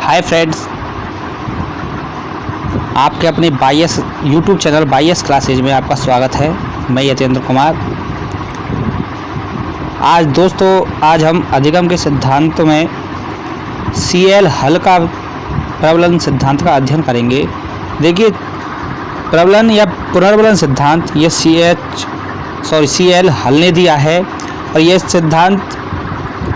Hi friends, आपके अपने बाईएस YouTube channel बाईएस classes में आपका स्वागत है। मैं यतेंद्र कुमार। आज हम अधिगम के सिद्धांत में सीएल हल का प्रबलन सिद्धांत का अध्ययन करेंगे। देखिए, प्रबलन या पुनर्बलन सिद्धांत ये सीएल हल ने दिया है और यह सिद्धांत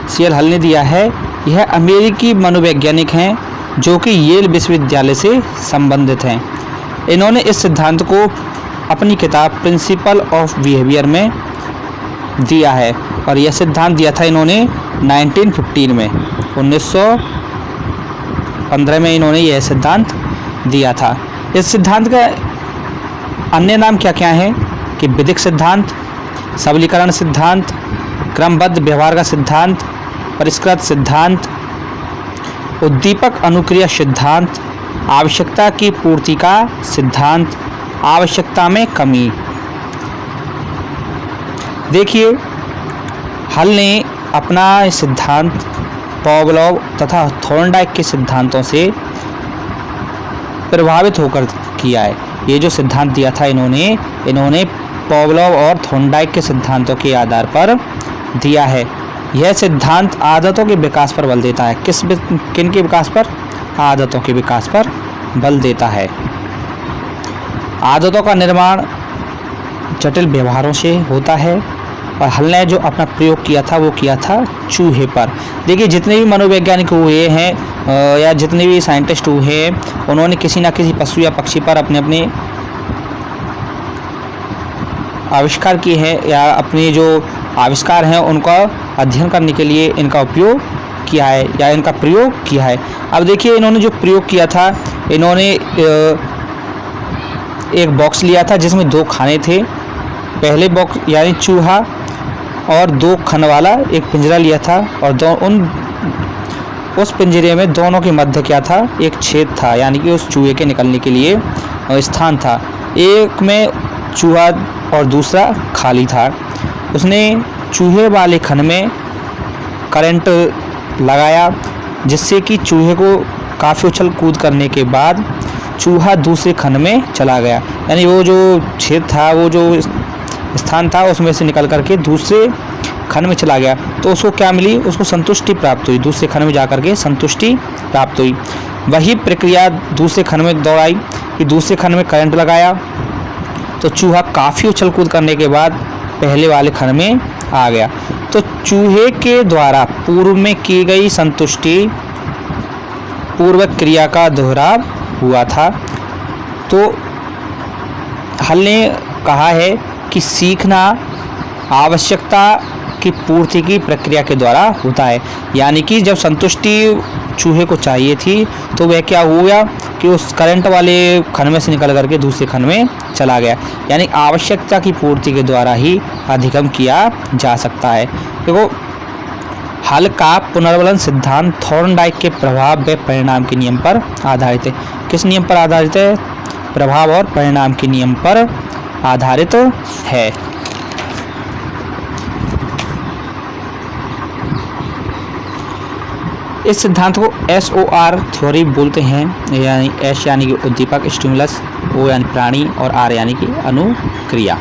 सीएल हल ने दिया है। यह अमेरिकी मनोवैज्ञानिक हैं जो कि येल विश्वविद्यालय से संबंधित हैं। इन्होंने इस सिद्धांत को अपनी किताब प्रिंसिपल ऑफ बिहेवियर में दिया है और यह सिद्धांत दिया था इन्होंने 1915 में 1915 में इन्होंने यह सिद्धांत दिया था। इस सिद्धांत का अन्य नाम क्या क्या है कि विधिक सिद्धांत, सबलीकरण सिद्धांत, क्रमबद्ध व्यवहार का सिद्धांत, परिष्कृत सिद्धांत, उद्दीपक अनुक्रिया सिद्धांत, आवश्यकता की पूर्ति का सिद्धांत, आवश्यकता में कमी। देखिए, हल ने अपना सिद्धांत पावलोव तथा थॉर्नडाइक के सिद्धांतों से प्रभावित होकर किया है। ये जो सिद्धांत दिया था इन्होंने पावलोव और थॉर्नडाइक के सिद्धांतों के आधार पर दिया है। यह सिद्धांत आदतों के विकास पर बल देता है। किन के विकास पर? आदतों के विकास पर बल देता है। आदतों का निर्माण जटिल व्यवहारों से होता है और हल ने जो अपना प्रयोग किया था वो किया था चूहे पर। देखिए, जितने भी मनोवैज्ञानिक हुए हैं या जितने भी साइंटिस्ट हुए हैं, उन्होंने किसी न किसी पशु या पक्षी पर अपने अपने आविष्कार किए हैं या अपने जो आविष्कार हैं उनका अध्ययन करने के लिए इनका उपयोग किया है या इनका प्रयोग किया है। अब देखिए, इन्होंने जो प्रयोग किया था, इन्होंने एक बॉक्स लिया था जिसमें दो खाने थे। पहले बॉक्स यानी चूहा और दो खाने वाला एक पिंजरा लिया था और उस पिंजरे में दोनों के मध्य क्या था? एक छेद था, यानी कि उस चूहे के निकलने के लिए स्थान था। एक में चूहा और दूसरा खाली था। उसने चूहे वाले खन में करंट लगाया जिससे कि चूहे को काफ़ी उछल कूद करने के बाद चूहा दूसरे खन में चला गया। यानी वो जो छेद था, वो जो स्थान था, उसमें से निकल करके दूसरे खन में चला गया। तो उसको क्या मिली? उसको संतुष्टि प्राप्त हुई। दूसरे खन में जाकर के संतुष्टि प्राप्त हुई। वही प्रक्रिया दूसरे खन में दोहराई कि दूसरे खन में करंट लगाया तो चूहा काफ़ी उछल कूद करने के बाद पहले वाले खन में आ गया। तो चूहे के द्वारा पूर्व में की गई संतुष्टि पूर्वक क्रिया का दोहराव हुआ था। तो हल ने कहा है कि सीखना आवश्यकता की पूर्ति की प्रक्रिया के द्वारा होता है। यानी कि जब संतुष्टि चूहे को चाहिए थी तो वह क्या हुआ कि उस करंट वाले खन में से निकल करके दूसरे खन में चला गया। यानी आवश्यकता की पूर्ति के द्वारा ही अधिगम किया जा सकता है। देखो, हल का पुनर्बलन सिद्धांत थॉर्नडाइक के प्रभाव व परिणाम के नियम पर आधारित है। किस नियम पर आधारित है? प्रभाव और परिणाम के नियम पर आधारित है। इस सिद्धांत को SOR थ्योरी बोलते हैं। यानी S यानी कि उद्दीपक स्टिमुलस, O यानी प्राणी और R यानी कि अनुक्रिया।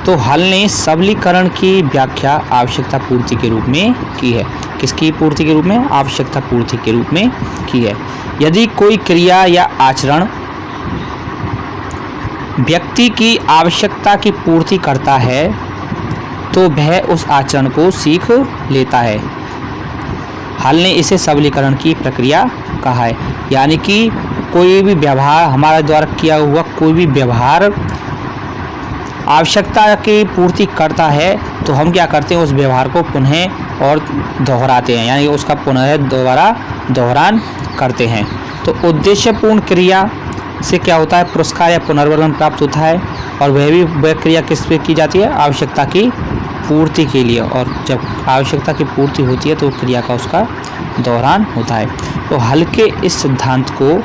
तो हल ने सबलीकरण की व्याख्या आवश्यकता पूर्ति के रूप में की है। किसकी पूर्ति के रूप में? आवश्यकता पूर्ति के रूप में की है। यदि कोई क्रिया या आचरण व्यक्ति की आवश्यकता की पूर्ति करता है तो वह उस आचरण को सीख लेता है। हल ने इसे सबलीकरण की प्रक्रिया कहा है। यानी कि कोई भी व्यवहार, हमारे द्वारा किया हुआ कोई भी व्यवहार आवश्यकता की पूर्ति करता है तो हम क्या करते हैं? उस व्यवहार को पुनः और दोहराते हैं, यानी उसका पुनः दोबारा दोहरान करते हैं। तो उद्देश्यपूर्ण क्रिया से क्या होता है? पुरस्कार या पुनर्बलन प्राप्त होता है और वह क्रिया किस पे की जाती है? आवश्यकता की पूर्ति के लिए। और जब आवश्यकता की पूर्ति होती है तो क्रिया का उसका दोहरान होता है। तो हल के इस सिद्धांत को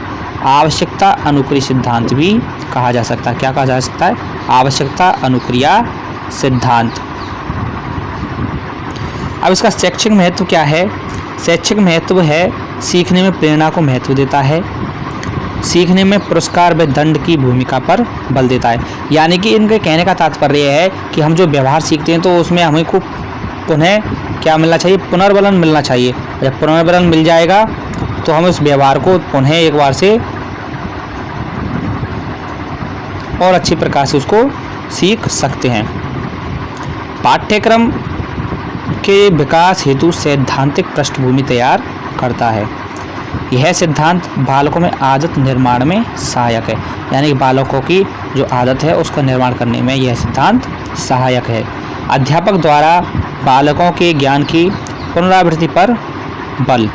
आवश्यकता अनुक्रिया सिद्धांत भी कहा जा सकता है। क्या कहा जा सकता है? आवश्यकता अनुक्रिया सिद्धांत। अब इसका शैक्षिक महत्व क्या है? शैक्षिक महत्व है सीखने में प्रेरणा को महत्व देता है। सीखने में पुरस्कार व दंड की भूमिका पर बल देता है। यानी कि इनके कहने का तात्पर्य है कि हम जो व्यवहार सीखते हैं तो उसमें हमें को पुनः क्या मिलना चाहिए, पुनर्बलन मिलना चाहिए। जब पुनर्बलन मिल जाएगा तो हम इस व्यवहार को पुनः एक बार से और अच्छी प्रकार से उसको सीख सकते हैं। पाठ्यक्रम के विकास हेतु सैद्धांतिक पृष्ठभूमि तैयार करता है। यह सिद्धांत बालकों में आदत निर्माण में सहायक है। यानी कि बालकों की जो आदत है उसका निर्माण करने में यह सिद्धांत सहायक है। अध्यापक द्वारा बालकों के ज्ञान की पुनरावृत्ति पर बल।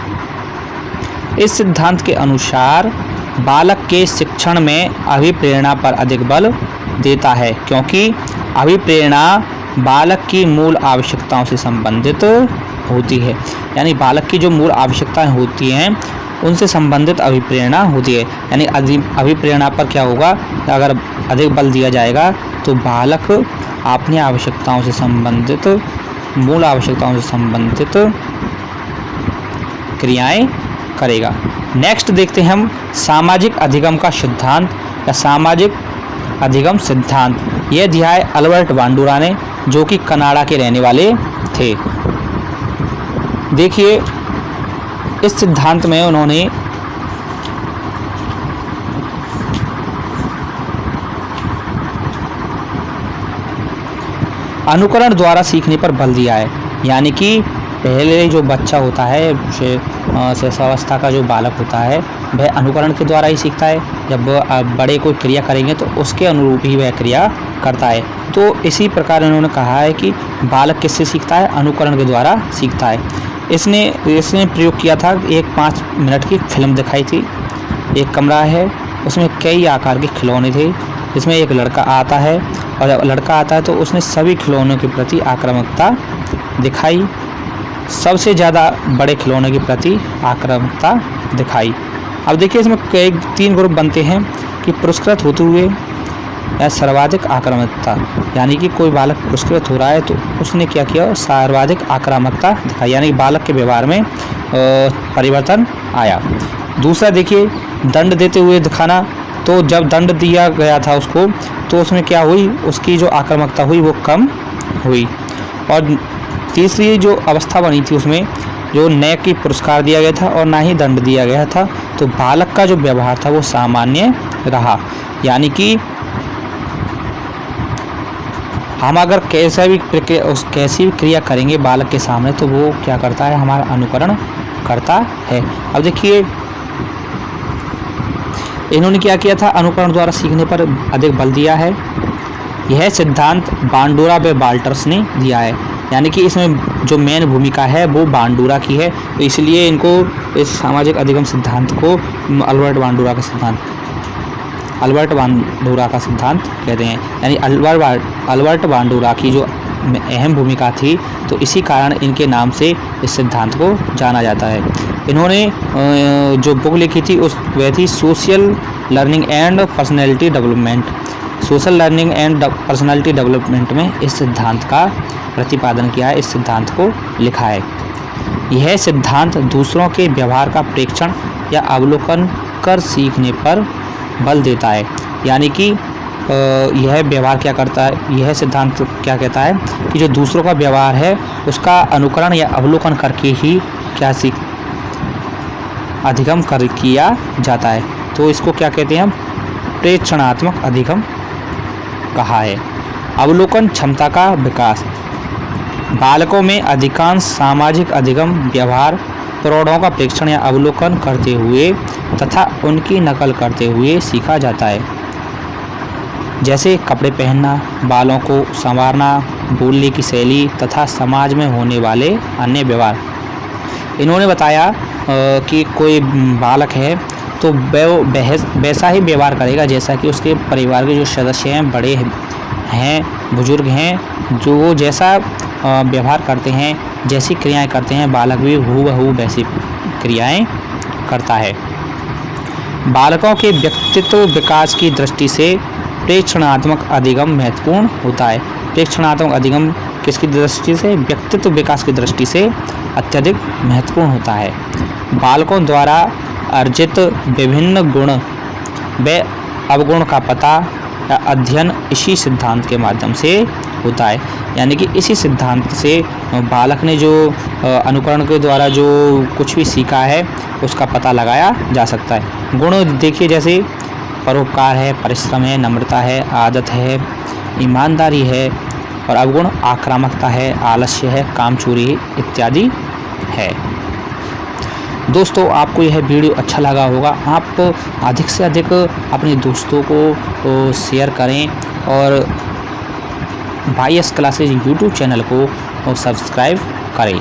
इस सिद्धांत के अनुसार बालक के शिक्षण में अभिप्रेरणा पर अधिक बल देता है, क्योंकि अभिप्रेरणा बालक की मूल आवश्यकताओं से संबंधित होती है। यानी बालक की जो मूल आवश्यकताएं होती हैं उनसे संबंधित अभिप्रेरणा होती है। यानी अभिप्रेरणा पर क्या होगा, अगर अधिक बल दिया जाएगा तो बालक अपनी आवश्यकताओं से संबंधित, मूल आवश्यकताओं से संबंधित क्रियाएं करेगा। नेक्स्ट देखते हैं हम सामाजिक अधिगम का सिद्धांत या सामाजिक अधिगम सिद्धांत। यह दिया है अल्बर्ट बांडुरा ने, जो कि कनाडा के रहने वाले थे। देखिए इस सिद्धांत में उन्होंने अनुकरण द्वारा सीखने पर बल दिया है। यानी कि पहले जो बच्चा होता है, शिशुअवस्था का जो बालक होता है, वह अनुकरण के द्वारा ही सीखता है। जब बड़े कोई क्रिया करेंगे तो उसके अनुरूप ही वह क्रिया करता है। तो इसी प्रकार इन्होंने कहा है कि बालक किससे सीखता है, अनुकरण के द्वारा सीखता है। इसने प्रयोग किया था। एक 5 मिनट की फिल्म दिखाई थी। एक कमरा है, उसमें कई आकार के खिलौने थे। इसमें एक लड़का आता है और जब लड़का आता है तो उसने सभी खिलौनों के प्रति आक्रामकता दिखाई, सबसे ज़्यादा बड़े खिलौने के प्रति आक्रामकता दिखाई। अब देखिए इसमें कई 3 ग्रुप बनते हैं कि पुरस्कृत होते हुए या सर्वाधिक आक्रामकता। यानी कि कोई बालक पुरस्कृत हो रहा है तो उसने क्या किया, सर्वाधिक आक्रामकता दिखाई, यानी बालक के व्यवहार में परिवर्तन आया। दूसरा देखिए दंड देते हुए दिखाना। तो जब दंड दिया गया था उसको तो उसमें क्या हुई, उसकी जो आक्रामकता हुई वो कम हुई। और तीसरी जो अवस्था बनी थी उसमें जो न कि पुरस्कार दिया गया था और ना ही दंड दिया गया था, तो बालक का जो व्यवहार था वो सामान्य रहा। यानी कि हम अगर कैसी भी क्रिया करेंगे बालक के सामने तो वो क्या करता है, हमारा अनुकरण करता है। अब देखिए इन्होंने क्या किया था, अनुकरण द्वारा सीखने पर अधिक बल दिया है। यह सिद्धांत बांडुरा व वाल्टर्स ने दिया है। यानी कि इसमें जो मेन भूमिका है वो बांडुरा की है, तो इसलिए इनको इस सामाजिक अधिगम सिद्धांत को अल्बर्ट बांडुरा का सिद्धांत कहते हैं। यानी अल्बर्ट बांडुरा की जो अहम भूमिका थी, तो इसी कारण इनके नाम से इस सिद्धांत को जाना जाता है। इन्होंने जो बुक लिखी थी वह थी social learning and personality development. Social learning and personality development में इस सिद्धांत का प्रतिपादन किया है, इस सिद्धांत को लिखा है। यह सिद्धांत दूसरों के व्यवहार का प्रेक्षण या अवलोकन कर सीखने पर बल देता है। यानी कि यह व्यवहार क्या करता है, यह सिद्धांत क्या कहता है कि जो दूसरों का व्यवहार है उसका अनुकरण या अवलोकन करके ही क्या अधिगम किया जाता है। तो इसको क्या कहते हैं हम, प्रेक्षणात्मक अधिगम कहा है। अवलोकन क्षमता का विकास। बालकों में अधिकांश सामाजिक अधिगम व्यवहार प्रौढ़ों का प्रेक्षण या अवलोकन करते हुए तथा उनकी नकल करते हुए सीखा जाता है। जैसे कपड़े पहनना, बालों को संवारना, बोलने की शैली तथा समाज में होने वाले अन्य व्यवहार। इन्होंने बताया कि कोई बालक है तो वह वैसा ही व्यवहार करेगा जैसा कि उसके परिवार के जो सदस्य हैं, बड़े हैं, बुजुर्ग हैं, जो वो जैसा व्यवहार करते हैं, जैसी क्रियाएं करते हैं, बालक भी हूबहू वैसी क्रियाएं करता है। बालकों के व्यक्तित्व विकास की दृष्टि से प्रेक्षणात्मक अधिगम महत्वपूर्ण होता है। प्रेक्षणात्मक अधिगम किसकी दृष्टि से, व्यक्तित्व विकास की दृष्टि से अत्यधिक महत्वपूर्ण होता है। बालकों द्वारा अर्जित विभिन्न गुण व अवगुण का पता या अध्ययन इसी सिद्धांत के माध्यम से होता है। यानी कि इसी सिद्धांत से बालक ने जो अनुकरण के द्वारा जो कुछ भी सीखा है उसका पता लगाया जा सकता है। गुण देखिए, जैसे परोपकार है, परिश्रम है, नम्रता है, आदत है, ईमानदारी है, और अवगुण आक्रामकता है, आलस्य है, कामचोरी इत्यादि है। दोस्तों, आपको यह वीडियो अच्छा लगा होगा, आप अधिक से अधिक अपने दोस्तों को शेयर करें और YS क्लासेज यूट्यूब चैनल को सब्सक्राइब करें।